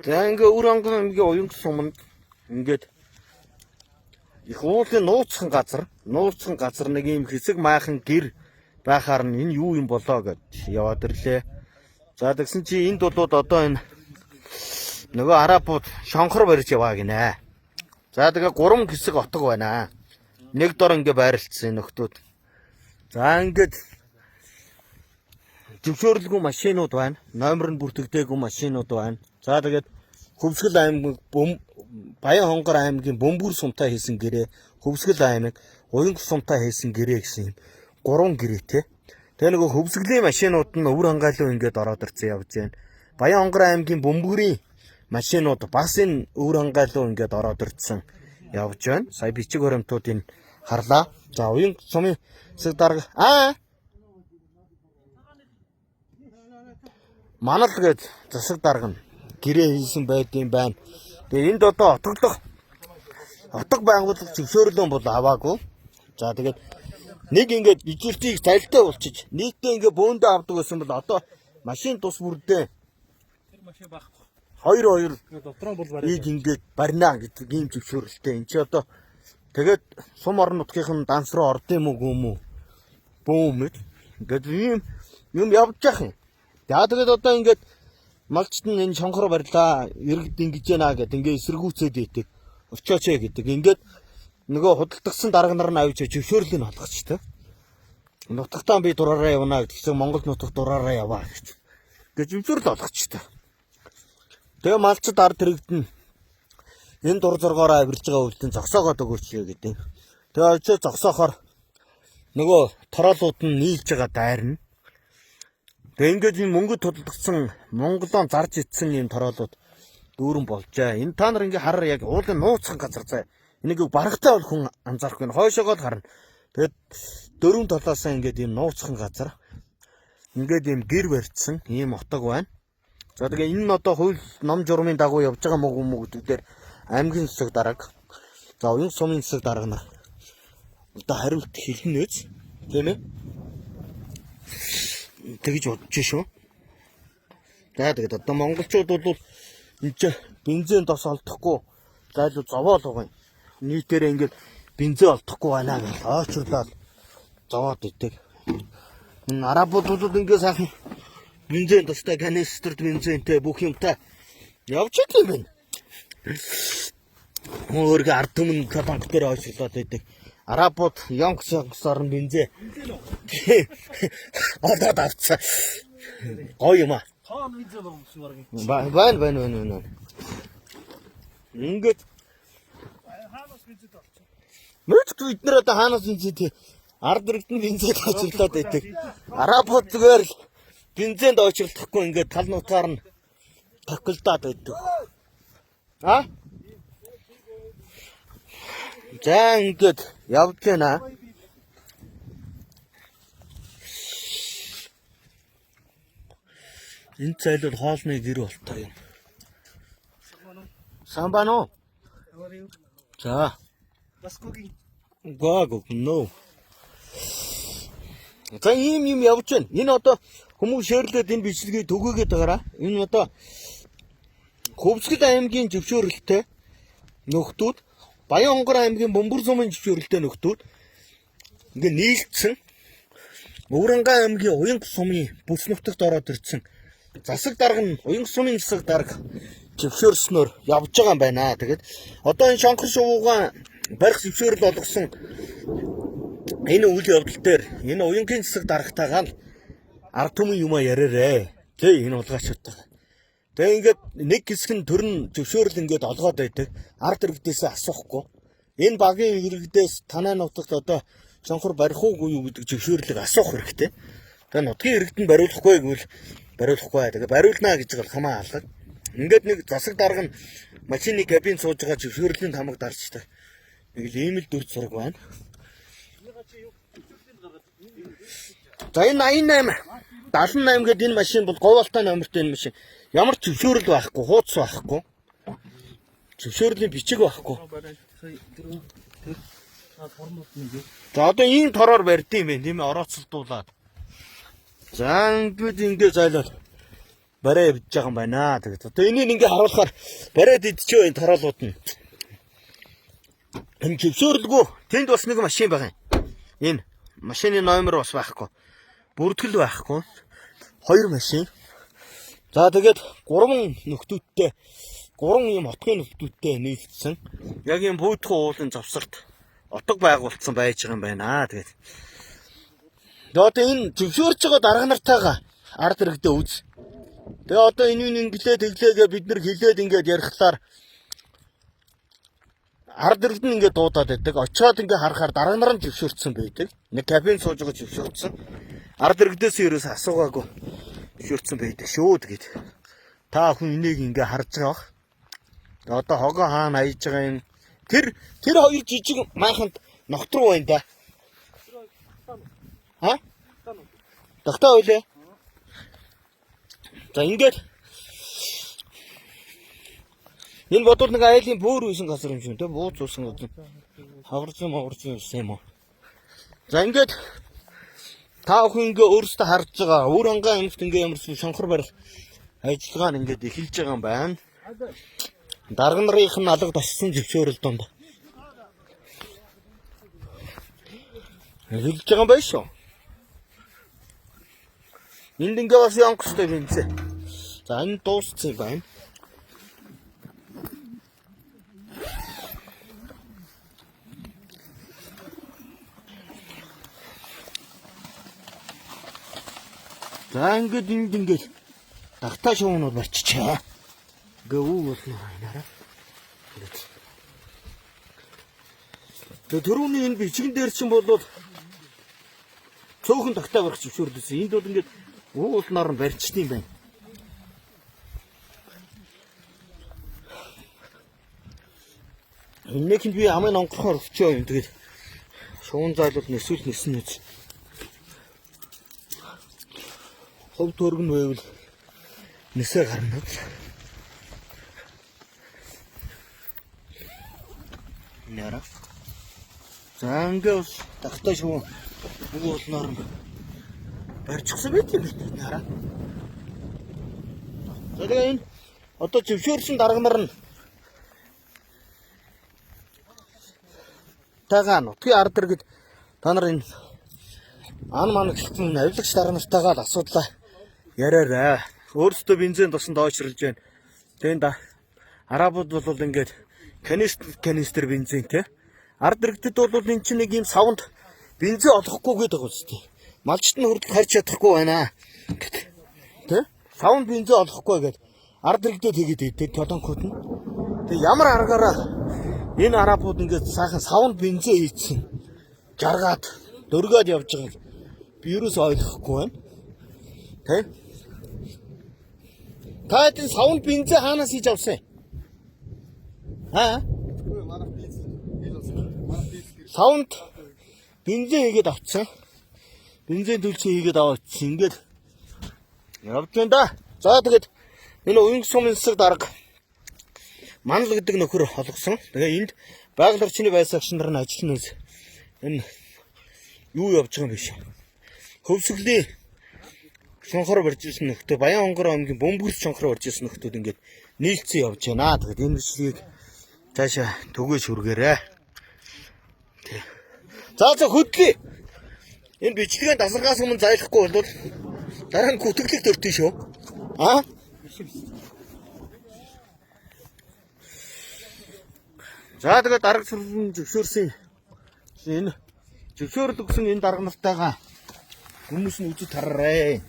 За ингээ Өр Онгон аймгийн уян суманд ингээд их уулын нууцхан газар нэг юм хэсэг майхан гэр байхаар нь энэ юу юм болоо гэж яваад ирлээ. За тэгсэн чи энд болоод одоо энэ нөгөө арабууд шонхор барьж яваа гинэ. За тэгээ 3 хэсэг отог байна. Нэг дор ингээ байрлцсан нөхдүүд. За ингээд зөвшөөрлгүй машинууд байна. Номер нь бүртгэдэггүй машинууд байна. За тэгээд Хөвсгөл аймаг Баян Хонгор аймгийн Бөмбөр сумтай хийсэн гэрээ, Хөвсгөл аймаг Уян сумтай хийсэн гэрээ гэсэн юм 3 гэрээтэй. Тэгээ нөгөө Хөвсгөлийн машинууд нь өвөр хангаалуу ингээд ороод ирсэн явж байна. Баян Хонгор аймгийн Бөмбөрийн машинууд бас энэ өвөр хангаалуу ингээд ороод ирсэн явж байна. Сая бичиг баримтуудыг харлаа. За Уян сумын хэсэг дарга Манал гээд засаг дарга нь гэрээ хийсэн байдсан байна. Тэгээ энд одоо отог байгууллага зөвшөөрлөө бол аваагүй. За тэгээд нэг ингээд ижилтийг залтай болчих. Нийтдээ ингээд бөөндөө авдаг гэсэн бол одоо машин тус бүрдээ. Тэр машин байхгүй. Хоёр дотроо бол барина. Ингээд барина гэдэг ийм зөвшөөрлөлтэй. Энд чи одоо тэгээд сум орон нутгийнхан данс руу ордсон юм уу? Бөөмөд. Ингээд ийм юм явж яах юм. За тэгээд одоо ингээд малчт нь энэ шонхор барьлаа, иргэд ингэж яана гэдэг ингээ эсэргүүцээд ийдэг. Очооч гэдэг. Ингээд нөгөө худалдагсан дарга нар нь авч зөвшөөрлийг нь олгоч та. Нутагтаа би дураараа явна гэсэн Монгол нутагт дураараа яваа гэж. Ингээд зөвшөөрөл олгоч та. Тэгээ малчд ард иргэдэн энэ дур зоргоороо авирж байгаа үйлдэн зогсоогоод өгөөч гэдэг. Тэгээ очоо зогсоохоор нөгөө тороолууд нь нийлж байгаа дайрна. Тэгээ ингээд энэ мөнгөд тодтогдсон Монголоор зарж итсэн юм тороолууд дүүрэн болжээ. Энэ та нар ингээ хараа яг уулын нууцхан газар заа. Энийг барагтай бол хүн анзаарахгүй нь хойшоогоо харна. Тэгээд дөрвөн талаасаа ингээд ийм нууцхан газар. Ингээд ийм гэр барьцсан ийм отог байна. За тэгээ энэ нь одоо хууль ном журмын дагуу явж байгаа мөг гэдэг дээр аймгийн засаг дарга. За уян сумын засаг дарга нар одоо хариулт хэлнэ үз. Тийм ээ. Тэгж бодож шүү. За тэгээд одоо монголчууд бол энэ бензин тос олдохгүй зайлуу зовоол байгаа юм. Нийтээрээ ингээд бензин олдохгүй байна гэж очрлаад зовоод идэг. Энэ арабууд бол ингээд сайхан бензин тостой канистрт бензинтэй бүх юмтай явж идэв юм. Өөргө ард түмэн танк дээр очрлоод идэг. Арабууд янгсаар бензин одоод авцсан. Гоё юм аа. Тоон бензин болмсон баг. Байна. Ингээд хаанаас бензин авчих. Мэдгүй бид нар одоо хаанаас бензин ард иргэд нь бензин очрлоод байдаг. Арабууд зүгээр л бензинд очрлохгүй ингээд тал нутгаар нь тохилдоод байдаг. За ингээд явж байна. Энэ цайлууд хоолны гэр болтой юм. Самбано. За. Бас cooking. Гоо no. За ийм юм явж байна. Энэ одоо хүмүүс шеэрлээд энэ бичлэгийг түгээгээд байгаараа. Энэ одоо Хөвсгөл аймгийн зөвшөөрлөлтэй нөхдүүд Баян Хонгор аймгийн Бөмбөр сумын зөвшөөрлөлтэй нөхдүүд ингээ нийлцсэн Өвөрангай аймгийн Уян сумын бүс нутагт ороод ирсэн засаг дарга нь Уян сумын засаг дарга зөвшөөрснөөр явж байгаа юм байна. Тэгээд одоо энэ шонхор шувуугаан барих зөвшөөрөл олгосон энэ үйл явдал дээр энэ Уянгийн засаг даргатайгаа ард түмэн юм яриарэ. Тэ энэ улгаачтай. Тэгээ ингээд нэг хэсэг нь төрн зөвшөөрөл ингээд олгоод байдаг. Ард иргэдээс асуухгүй. Энэ багийн иргэдээс танай нутагт одоо шонхор барих уугүй юу гэдэг зөвшөөрлөг асуух хэрэгтэй. Тэгээ нутгийн иргэд нь бариулахгүй гэвэл бариулахгүй. Тэгээ бариулнаа гэж бол хамаа алга. Ингээд нэг засаг дарга нь машины кабин сууж байгаа зөвшөөрлийн тамга дарчдаг. Нэг л ийм л дүр зураг байна. За энэ 88 78 гэдэг энэ машин бол говьалтай номертой энэ машин. Ямар ч зөвшөөрөл байхгүй, хуудас байхгүй. Зөвшөөрлийн бичиг байхгүй. За одоо ийм тороор барьд юм бэ, тийм ээ, орооцолдуулаад. За ингээд зайлал. барай явж байгаа юм байна. Тэгээд одоо энийг ингээ харуулахаар барайд идчихөө энэ тараалууд нь. Энэ зөвшөөрлгүй тэнд бас нэг машин байгаа юм. Энэ машины номер бас байхгүй. Бүртгэл байхгүй. 2 машин. За тэгээд 3 нөхдүүдтэй 3 юм отгын нөхдүүдтэй нийлцсэн. Яг юм буудхан уулын завсарт отог байгуулсан байж байгаа юм байна. Тэгээд одоо энэ зөвшөөрч байгаа дарга нартайгаа ард иргэдээ үз. Тэгээ одоо энэ инглээ тэглээгээ бид нар хилээд ингээд ярихлаар ард иргэд нь ингээд дуудаад байдаг. Очоод ингээд харахаар дарга нар нь зөвшөөрсөн байдаг. Нэг кабин сууж байгаа зөвшөөрсөн. Ард иргэдээс ерөөс асуугаагүй зөвшөөрсөн байдаг шүү тэгээд. Та хүн энийг ингээд харж байгаа. Тэгээ одоо хогоо хаана хаяж байгаа юм. Тэр 2 жижиг майханд ногтруу байна да. Ха? Тагтаа ойлээ. За ингээд энэ бодвол нэг айлын бөөр үйсэн газар юм шиг те бууз uuсан газар. Хаварч юм уу. За ингээд та бүхэн ингээ өөрсдөө харж байгаа. Өөр ангаа амьд ингээ ямарсан шонхор барих ажиллагаа нь ингээд эхэлж байгаа юм байна. Дарга нарын нь алга тассан зөвшөөрөл донд эхэлж байгаа юм байна шүү. Энд ингээ бас янгостой бинцээ. За энэ дууссан юм байна. За ингээд энд ингээд тагтаа шуунууд барьчихээ. Ингээ үү болно хайнараа. Төрөүний энэ бичгэн дээр чинь болоод цөөхөн тагтаа барих зөвшөөрөлсөн. Энд бол ингээд уулнаар нь барьчт юм байна. Энэхинд би амын онгорхоор өчөө юм. Тэгээд шуун зайлууд нэсвэл нэсэн үз. Хов төргөн байвал нэсээ гарна. Нара. За ингээд тагтаа шуун уулнаар нь барьчихсан байт юм байна нара. За тэгээ энэ одоо зөвшөөрсөн дарга нар нь тагаа нутгийн ард иргэд та нар энэ ан маань гэлтэн авилагч дарга нартайгаа л асуудлаа яриарай. Өөрсдөө бензин тосонд очролж байна. Тэнд арабууд бол ингээд канистр бензин те. Ард иргэдэд бол энэ чинь нэг юм савнд бензин олохгүй гэдэг байгаа үстэй. Малчт нь хүртэл харж чадахгүй байна. Тэ? Савнд бензин олохгүй гэдэг. Ард иргэдэд тэгээд идэв толонкууд нь. Тэг ямар аргаараа энэ арабууд ингээд сайхан савнд бензин хийцэн. Жаргаад дөргөөд явж байгааг би юус ойлгохгүй байна. Тэ? Та энэ савнд бензин хаанаас хийж авсан? Аа? Савнд бензин хийгээд авцсан. Бензин төлчөө хийгээд авчихсан. Ингээд явж байна да. За тэгээд энэ уянг сумын засаг дарга Манал гэдэг нөхөр олгосон. Тэгээ энд байгаль орчны байсагч нар нь ажилланаас энэ юу явж байгаа юм биш. Хөвсгөлийн шонхор барьж ирсэн нөхдөө Баян Хонгор аймгийн Бөмбөрс шонхор барьж ирсэн нөхдүүд ингээд нийлцэн явж байна. Тэгээд энэ бичлэгийг цаашаа түгээж хүргээрэй. За хөдлөе. Энэ бичлэгийн дасаргаас өмнө зайлахгүй бол дараа нь гүтгэлэг төртөн шүү. Аа? За тэгээд дарга сүрэн зөвшөөрсөн энэ зөвшөөрөл өгсөн энэ дарга нартайгаа хүмүүс нь үзэж тараарай.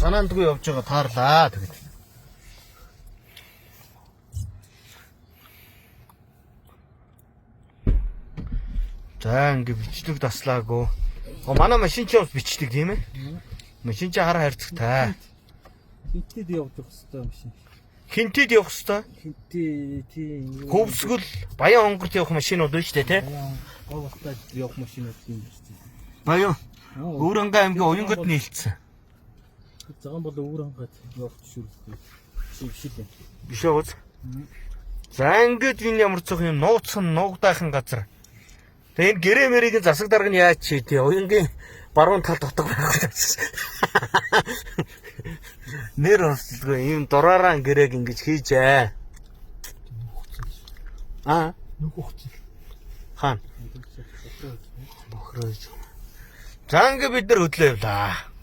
Санаандгүй явж байгаа таарлаа тэгээд. За ингэ бичлэг таслаагүй. Манай машин ч бас бичдэг тийм ээ. Машин ч хар хайрцагтай. Хинтэд явах хэвээр машин. Хинтэд явах хэвээр? Хинтээ тийм. Хөвсгөл Баян Хонгорт явах машинууд байна шүү дээ тий. Говьтай явах машинууд юм шүү дээ. Баян. Өврангай аймгийн Уянгад нийлцсэн. Цагаан бол Өврангайд явах төшөөрөлтэй. Биш үү? Биш үү? За ингэж энэ ямар ч юм нууцсан нуугдайхан газар. Тэгээ энэ гэрээ мэрийн засаг дарга нь яаж чи тий уянгийн баруун талд утга байхгүй. Нэр онцлгүй ийм дураараа гэрээг ингэж хийжээ. Аа. Нүх хуцсан. Хаана? Бохрож. За ингээ бид нар хөдлөө явлаа.